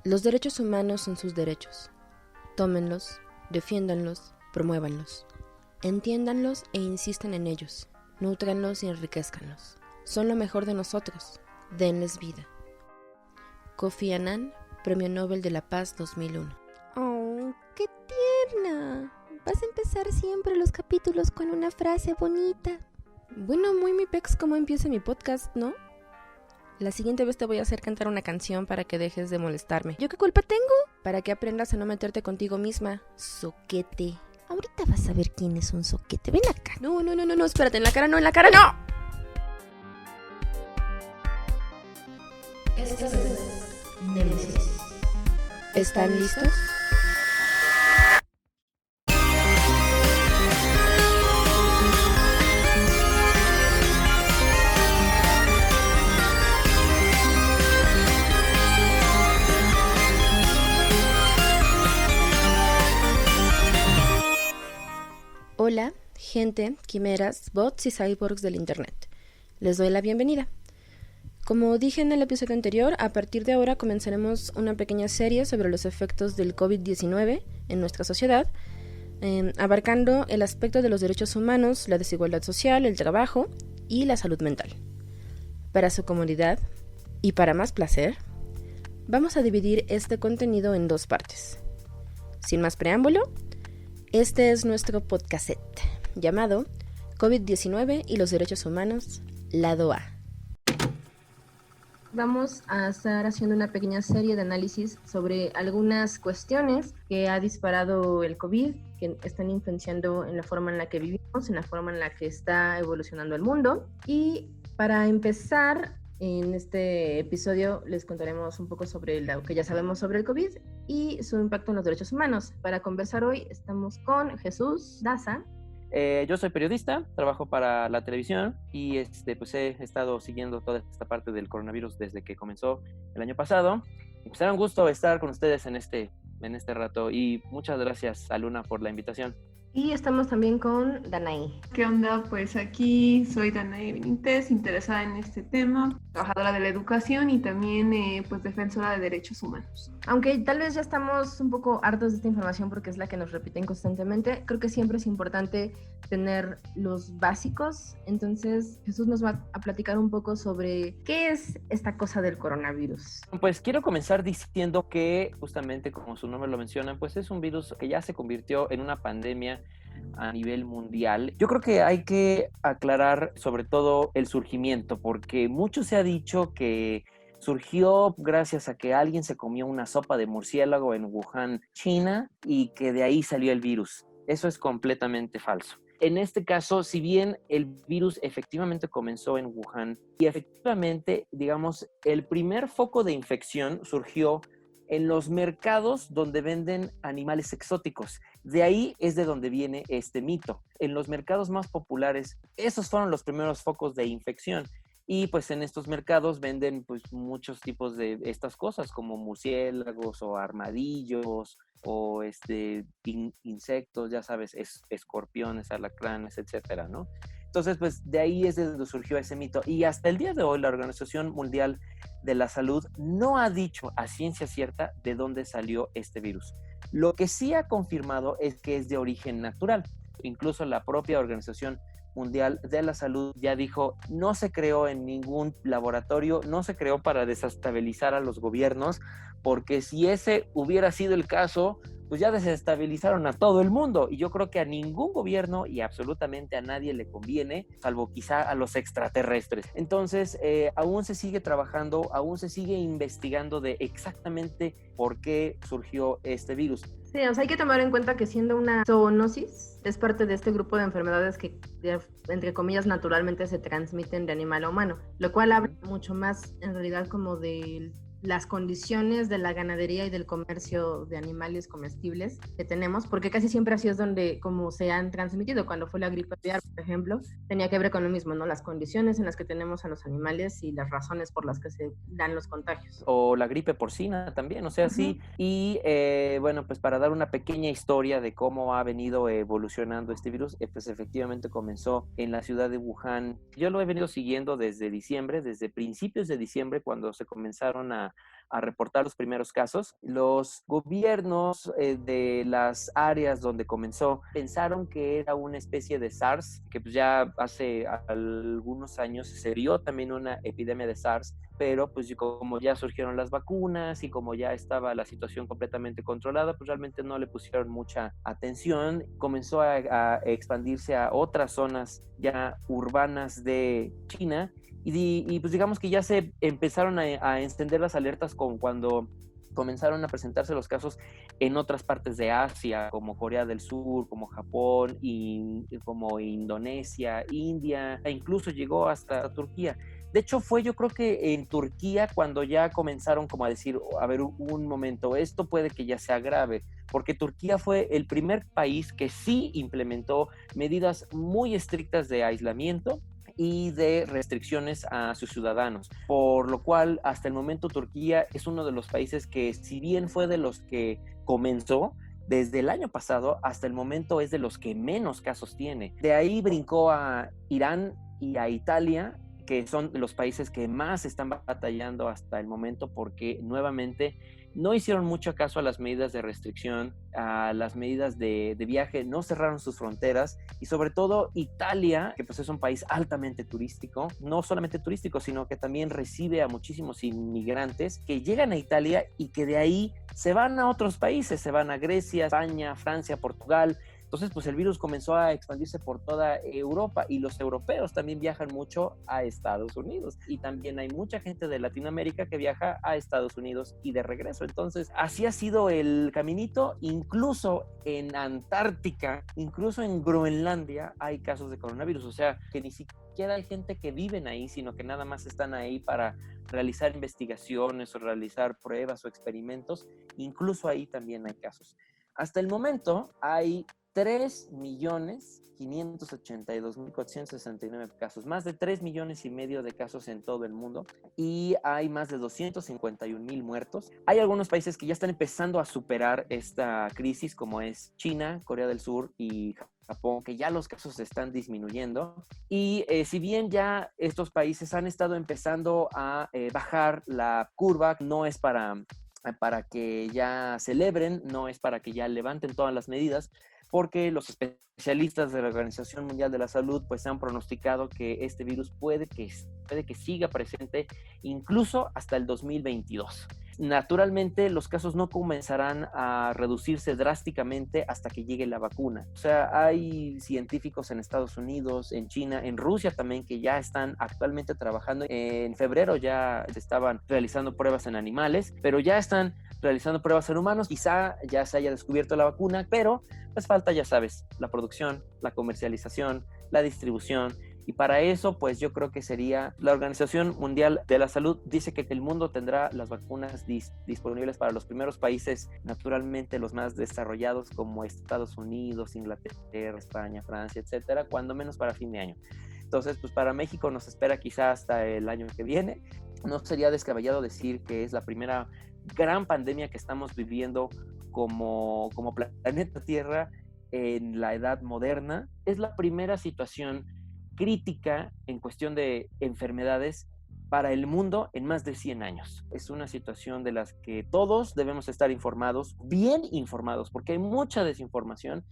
Los derechos humanos son sus derechos. Tómenlos, defiéndanlos, promuévanlos. Entiéndanlos e insistan en ellos. Nútranlos y enriquezcanlos. Son lo mejor de nosotros. Denles vida. Kofi Annan, Premio Nobel de la Paz 2001. ¡Oh, qué tierna! Vas a empezar siempre los capítulos con una frase bonita. Bueno, muy mi pex como empieza mi podcast, ¿no? La siguiente vez te voy a hacer cantar una canción para que dejes de molestarme. ¿Yo qué culpa tengo? Para que aprendas a no meterte contigo misma, soquete. Ahorita vas a ver quién es un soquete. Ven acá. No, espérate, en la cara no. Esto es Némesis. ¿Están listos? Hola, gente, quimeras, bots y cyborgs del internet. Les doy la bienvenida. Como dije en el episodio anterior, a partir de ahora comenzaremos una pequeña serie sobre los efectos del COVID-19 en nuestra sociedad, abarcando el aspecto de los derechos humanos, la desigualdad social, el trabajo y la salud mental. Para su comodidad y para más placer, vamos a dividir este contenido en dos partes. Sin más preámbulo, este es nuestro podcast llamado COVID-19 y los derechos humanos, lado A. Vamos a estar haciendo una pequeña serie de análisis sobre algunas cuestiones que ha disparado el COVID, que están influenciando en la forma en la que vivimos, en la forma en la que está evolucionando el mundo. Y para empezar, en este episodio les contaremos un poco sobre lo que ya sabemos sobre el COVID y su impacto en los derechos humanos. Para conversar hoy estamos con Jesús Daza. Yo soy periodista, trabajo para la televisión y pues he estado siguiendo toda esta parte del coronavirus desde que comenzó el año pasado. Y pues era un gusto estar con ustedes en este rato y muchas gracias a Luna por la invitación. Y estamos también con Danaí. ¿Qué onda? Pues aquí soy Danaí Benítez, interesada en este tema, trabajadora de la educación y también pues defensora de derechos humanos. Aunque tal vez ya estamos un poco hartos de esta información porque es la que nos repiten constantemente, creo que siempre es importante tener los básicos. Entonces Jesús nos va a platicar un poco sobre qué es esta cosa del coronavirus. Pues quiero comenzar diciendo que justamente como su nombre lo menciona, pues es un virus que ya se convirtió en una pandemia a nivel mundial. Yo creo que hay que aclarar sobre todo el surgimiento, porque mucho se ha dicho que surgió gracias a que alguien se comió una sopa de murciélago en Wuhan, China, y que de ahí salió el virus. Eso es completamente falso. En este caso, si bien el virus efectivamente comenzó en Wuhan y efectivamente, digamos, el primer foco de infección surgió en los mercados donde venden animales exóticos. De ahí es de donde viene este mito. En los mercados más populares, esos fueron los primeros focos de infección. Y pues en estos mercados venden pues muchos tipos de estas cosas como murciélagos o armadillos o insectos, ya sabes, escorpiones, alacranes, etcétera, ¿no? Entonces, pues de ahí es de donde surgió ese mito. Y hasta el día de hoy, la Organización Mundial de la Salud no ha dicho a ciencia cierta de dónde salió este virus. Lo que sí ha confirmado es que es de origen natural. Incluso la propia Organización Mundial de la Salud ya dijo, no se creó en ningún laboratorio, no se creó para desestabilizar a los gobiernos, porque si ese hubiera sido el caso, pues ya desestabilizaron a todo el mundo. Y yo creo que a ningún gobierno y absolutamente a nadie le conviene, salvo quizá a los extraterrestres. Entonces, aún se sigue trabajando, aún se sigue investigando de exactamente por qué surgió este virus. Sí, o sea, hay que tomar en cuenta que siendo una zoonosis, es parte de este grupo de enfermedades que, entre comillas, naturalmente se transmiten de animal a humano, lo cual habla mucho más, en realidad, como de las condiciones de la ganadería y del comercio de animales comestibles que tenemos, porque casi siempre así es donde como se han transmitido. Cuando fue la gripe aviar, por ejemplo, tenía que ver con lo mismo, ¿no? Las condiciones en las que tenemos a los animales y las razones por las que se dan los contagios. O la gripe porcina también, o sea, sí. Y bueno, pues para dar una pequeña historia de cómo ha venido evolucionando este virus, pues efectivamente comenzó en la ciudad de Wuhan. Yo lo he venido siguiendo desde diciembre, desde principios de diciembre, cuando se comenzaron a a reportar los primeros casos. Los gobiernos de las áreas donde comenzó pensaron que era una especie de SARS, que pues ya hace algunos años se vio también una epidemia de SARS, pero pues como ya surgieron las vacunas y como ya estaba la situación completamente controlada, pues realmente no le pusieron mucha atención. Comenzó a expandirse a otras zonas ya urbanas de China. Y pues digamos que ya se empezaron a encender las alertas cuando comenzaron a presentarse los casos en otras partes de Asia, como Corea del Sur, como Japón, y como Indonesia, India, e incluso llegó hasta Turquía. De hecho, fue yo creo que en Turquía cuando ya comenzaron como a decir, a ver, un momento, esto puede que ya sea grave, porque Turquía fue el primer país que sí implementó medidas muy estrictas de aislamiento y de restricciones a sus ciudadanos, por lo cual hasta el momento Turquía es uno de los países que, si bien fue de los que comenzó, desde el año pasado hasta el momento es de los que menos casos tiene. De ahí brincó a Irán y a Italia, que son los países que más están batallando hasta el momento, porque nuevamente no hicieron mucho caso a las medidas de restricción, a las medidas de viaje, no cerraron sus fronteras, y sobre todo Italia, que pues es un país altamente turístico, no solamente turístico, sino que también recibe a muchísimos inmigrantes que llegan a Italia y que de ahí se van a otros países, se van a Grecia, España, Francia, Portugal. Entonces, pues el virus comenzó a expandirse por toda Europa, y los europeos también viajan mucho a Estados Unidos, y también hay mucha gente de Latinoamérica que viaja a Estados Unidos y de regreso. Entonces, así ha sido el caminito. Incluso en Antártica, incluso en Groenlandia hay casos de coronavirus, o sea, que ni siquiera hay gente que viven ahí, sino que nada más están ahí para realizar investigaciones o realizar pruebas o experimentos. Incluso ahí también hay casos. Hasta el momento hay 3.582.469 casos, más de 3,5 millones de casos en todo el mundo, y hay más de 251,000 muertos. Hay algunos países que ya están empezando a superar esta crisis, como es China, Corea del Sur y Japón, que ya los casos están disminuyendo. Y si bien ya estos países han estado empezando a bajar la curva, no es para que ya celebren, no es para que ya levanten todas las medidas, porque los especialistas de la Organización Mundial de la Salud pues han pronosticado que este virus puede que siga presente incluso hasta el 2022. Naturalmente, los casos no comenzarán a reducirse drásticamente hasta que llegue la vacuna. O sea, hay científicos en Estados Unidos, en China, en Rusia también, que ya están actualmente trabajando. En febrero ya se estaban realizando pruebas en animales, pero ya están realizando pruebas en humanos. Quizá ya se haya descubierto la vacuna, pero pues falta, ya sabes, la producción, la comercialización, la distribución. Y para eso, pues yo creo que sería, la Organización Mundial de la Salud dice que el mundo tendrá las vacunas disponibles para los primeros países, naturalmente los más desarrollados, como Estados Unidos, Inglaterra, España, Francia, etcétera, cuando menos para fin de año. Entonces, pues para México nos espera quizá hasta el año que viene. No sería descabellado decir que es la primera gran pandemia que estamos viviendo como planeta Tierra en la edad moderna. Es la primera situación crítica en cuestión de enfermedades para el mundo en más de 100 años. Es una situación de las que todos debemos estar informados, bien informados, porque hay mucha desinformación.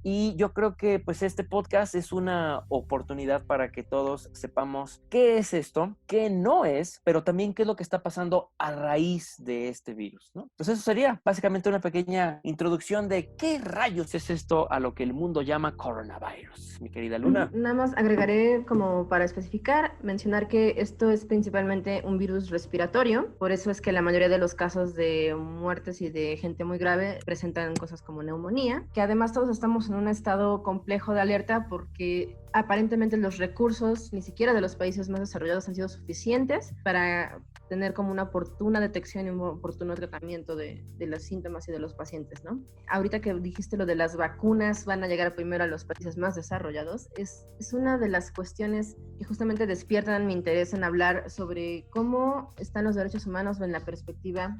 Y yo creo que pues este podcast es una oportunidad para que todos sepamos qué es esto, qué no es, pero también qué es lo que está pasando a raíz de este virus, ¿no? Pues eso sería básicamente una pequeña introducción de qué rayos es esto a lo que el mundo llama coronavirus, mi querida Luna. Nada más agregaré, como para especificar, mencionar que esto es principalmente un virus respiratorio, por eso es que la mayoría de los casos de muertes y de gente muy grave presentan cosas como neumonía, que además todos estamos en un estado complejo de alerta porque aparentemente los recursos ni siquiera de los países más desarrollados han sido suficientes para tener como una oportuna detección y un oportuno tratamiento de los síntomas y de los pacientes, ¿no? Ahorita que dijiste lo de las vacunas van a llegar primero a los países más desarrollados, es una de las cuestiones que justamente despiertan mi interés en hablar sobre cómo están los derechos humanos en la perspectiva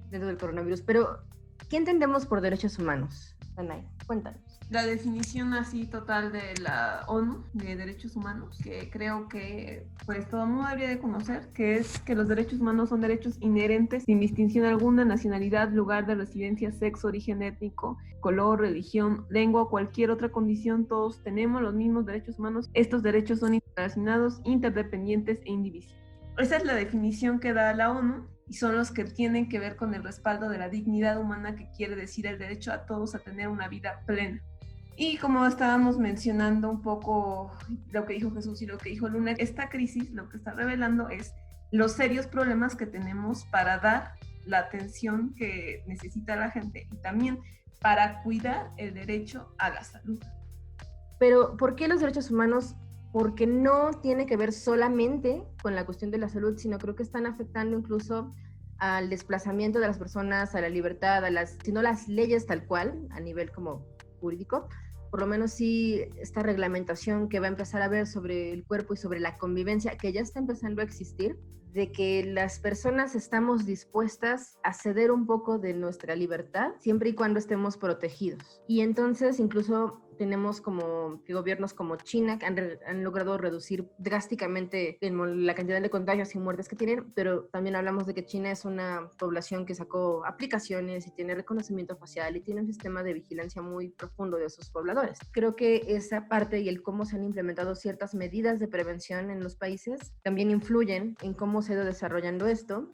dentro del coronavirus. Pero, ¿qué entendemos por derechos humanos? Danae, cuéntanos. la definición así total de la ONU de derechos humanos, que creo que pues todo el mundo debería de conocer, que es que los derechos humanos son derechos inherentes sin distinción alguna, nacionalidad, lugar de residencia, sexo, origen étnico, color, religión, lengua o cualquier otra condición. Todos tenemos los mismos derechos humanos. Estos derechos son interrelacionados, interdependientes e indivisibles. Esa es la definición que da la ONU y son los que tienen que ver con el respaldo de la dignidad humana, que quiere decir el derecho a todos a tener una vida plena. Y como estábamos mencionando un poco lo que dijo Jesús y lo que dijo Luna, esta crisis lo que está revelando es los serios problemas que tenemos para dar la atención que necesita la gente y también para cuidar el derecho a la salud. Pero, ¿por qué los derechos humanos? Porque no tiene que ver solamente con la cuestión de la salud, sino creo que están afectando incluso al desplazamiento de las personas, a la libertad, sino las leyes tal cual, a nivel como jurídico. Por lo menos sí, esta reglamentación que va a empezar a ver sobre el cuerpo y sobre la convivencia, que ya está empezando a existir, de que las personas estamos dispuestas a ceder un poco de nuestra libertad, siempre y cuando estemos protegidos. Y entonces incluso tenemos como que gobiernos como China que han logrado reducir drásticamente la cantidad de contagios y muertes que tienen, pero también hablamos de que China es una población que sacó aplicaciones y tiene reconocimiento facial y tiene un sistema de vigilancia muy profundo de sus pobladores. Creo que esa parte y el cómo se han implementado ciertas medidas de prevención en los países también influyen en cómo se ha ido desarrollando esto.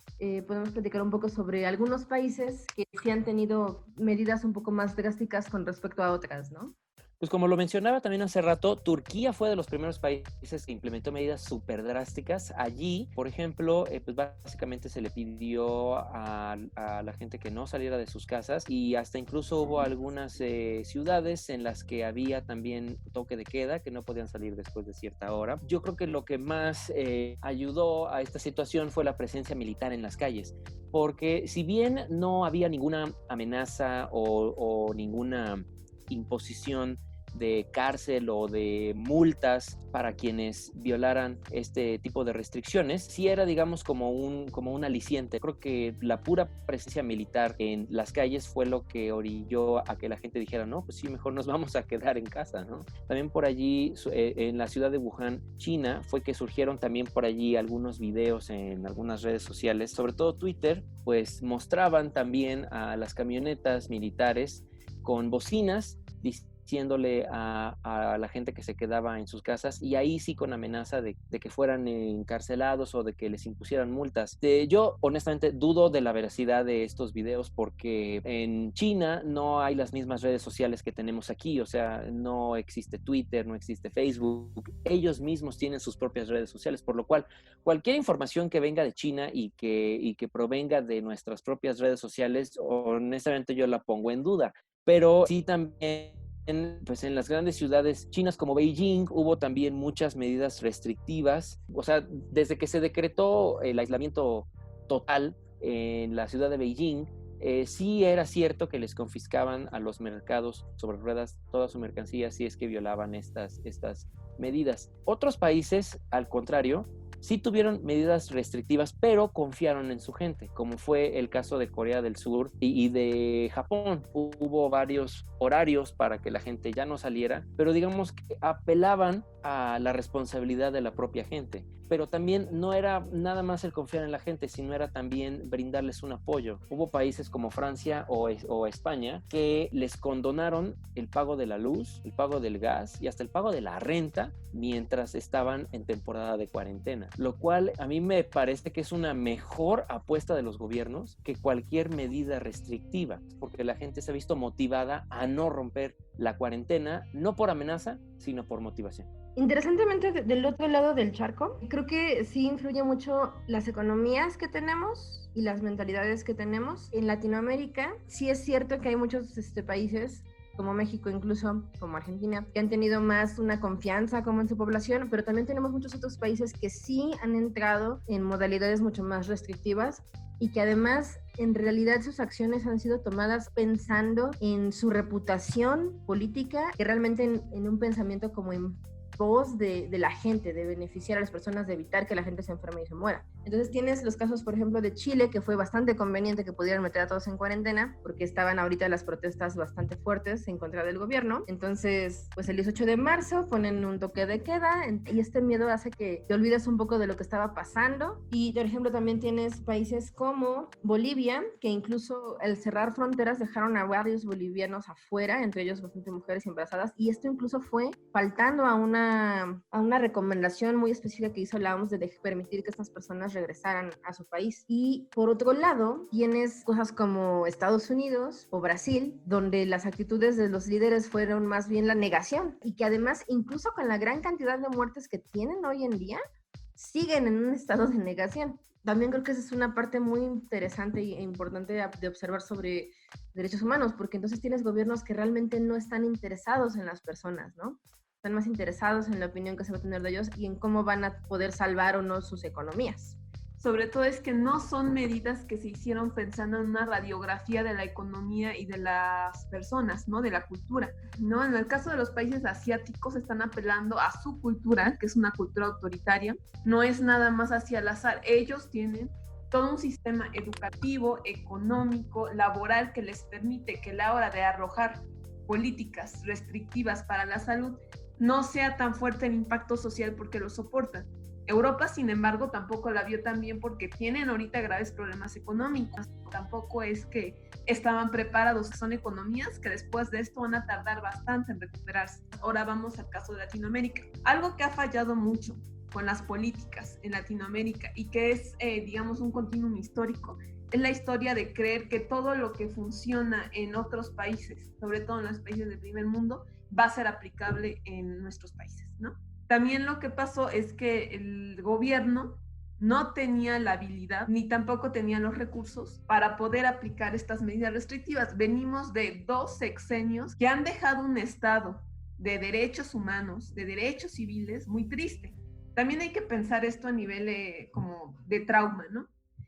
Podemos platicar un poco sobre algunos países que sí han tenido medidas un poco más drásticas con respecto a otras, ¿no? Pues como lo mencionaba también hace rato, Turquía fue de los primeros países que implementó medidas súper drásticas. Allí, por ejemplo, pues básicamente se le pidió a la gente que no saliera de sus casas y hasta incluso hubo algunas ciudades en las que había también toque de queda, que no podían salir después de cierta hora. Yo creo que lo que más ayudó a esta situación fue la presencia militar en las calles, porque si bien no había ninguna amenaza o ninguna imposición de cárcel o de multas para quienes violaran este tipo de restricciones, sí era, digamos, como un aliciente. Creo que la pura presencia militar en las calles fue lo que orilló a que la gente dijera, no, pues sí, mejor nos vamos a quedar en casa, ¿no? También por allí, en la ciudad de Wuhan, China, fue que surgieron también por allí algunos videos en algunas redes sociales, sobre todo Twitter, pues mostraban también a las camionetas militares con bocinas diciéndole a la gente que se quedaba en sus casas, y ahí sí con amenaza de que fueran encarcelados o de que les impusieran multas. Yo honestamente dudo de la veracidad de estos videos, porque en China no hay las mismas redes sociales que tenemos aquí, o sea, no existe Twitter, no existe Facebook, ellos mismos tienen sus propias redes sociales, por lo cual cualquier información que venga de China y que provenga de nuestras propias redes sociales, honestamente yo la pongo en duda. Pero sí también, pues en las grandes ciudades chinas como Beijing hubo también muchas medidas restrictivas. O sea, desde que se decretó el aislamiento total en la ciudad de Beijing, sí era cierto que les confiscaban a los mercados sobre ruedas toda su mercancía si es que violaban estas medidas. Otros países, al contrario, sí tuvieron medidas restrictivas, pero confiaron en su gente, como fue el caso de Corea del Sur y de Japón. Hubo varios horarios para que la gente ya no saliera, pero digamos que apelaban a la responsabilidad de la propia gente. Pero también no era nada más el confiar en la gente, sino era también brindarles un apoyo. Hubo países como Francia o España que les condonaron el pago de la luz, el pago del gas y hasta el pago de la renta mientras estaban en temporada de cuarentena, lo cual a mí me parece que es una mejor apuesta de los gobiernos que cualquier medida restrictiva, porque la gente se ha visto motivada a no romper la cuarentena, no por amenaza, sino por motivación. Interesantemente, del otro lado del charco, creo que sí influye mucho las economías que tenemos y las mentalidades que tenemos. En Latinoamérica, sí es cierto que hay muchos países, como México, incluso como Argentina, que han tenido más una confianza como en su población, pero también tenemos muchos otros países que sí han entrado en modalidades mucho más restrictivas y que además en realidad sus acciones han sido tomadas pensando en su reputación política, que realmente en un pensamiento como voz de la gente, de beneficiar a las personas, de evitar que la gente se enferme y se muera. Entonces tienes los casos, por ejemplo, de Chile, que fue bastante conveniente que pudieran meter a todos en cuarentena, porque estaban ahorita las protestas bastante fuertes en contra del gobierno. Entonces, pues el 18 de marzo ponen un toque de queda, y este miedo hace que te olvides un poco de lo que estaba pasando. Y, por ejemplo, también tienes países como Bolivia, que incluso al cerrar fronteras dejaron a varios bolivianos afuera, entre ellos bastante mujeres embarazadas, y esto incluso fue faltando a una recomendación muy específica que hizo la OMS de permitir que estas personas regresaran a su país. Y por otro lado, tienes cosas como Estados Unidos o Brasil, donde las actitudes de los líderes fueron más bien la negación, y que además, incluso con la gran cantidad de muertes que tienen hoy en día, siguen en un estado de negación. También creo que esa es una parte muy interesante e importante de observar sobre derechos humanos, porque entonces tienes gobiernos que realmente no están interesados en las personas, ¿no? Están más interesados en la opinión que se va a tener de ellos y en cómo van a poder salvar o no sus economías. Sobre todo es que no son medidas que se hicieron pensando en una radiografía de la economía y de las personas, ¿no? De la cultura, ¿no? En el caso de los países asiáticos están apelando a su cultura, que es una cultura autoritaria, no es nada más hacia el azar. Ellos tienen todo un sistema educativo, económico, laboral que les permite que a la hora de arrojar políticas restrictivas para la salud no sea tan fuerte el impacto social porque lo soportan. Europa, sin embargo, tampoco la vio tan bien porque tienen ahorita graves problemas económicos. Tampoco es que estaban preparados. Son economías que después de esto van a tardar bastante en recuperarse. Ahora vamos al caso de Latinoamérica. Algo que ha fallado mucho con las políticas en Latinoamérica y que es, digamos, un continuum histórico, es la historia de creer que todo lo que funciona en otros países, sobre todo en los países del primer mundo, va a ser aplicable en nuestros países, ¿no? También lo que pasó es que el gobierno no tenía la habilidad ni tampoco tenía los recursos para poder aplicar estas medidas restrictivas. Venimos de 2 sexenios que han dejado un estado de derechos humanos, de derechos civiles muy triste. También hay que pensar esto a nivel como de trauma, ¿no?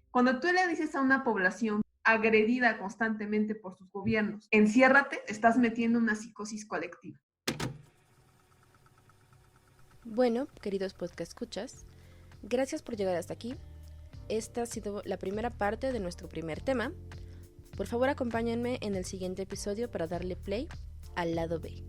Cuando tú le dices a una población agredida constantemente por sus gobiernos, enciérrate, estás metiendo una psicosis colectiva. Bueno, queridos podcast escuchas, gracias por llegar hasta aquí. Esta ha sido la primera parte de nuestro primer tema. Por favor, acompáñenme en el siguiente episodio para darle play al lado B.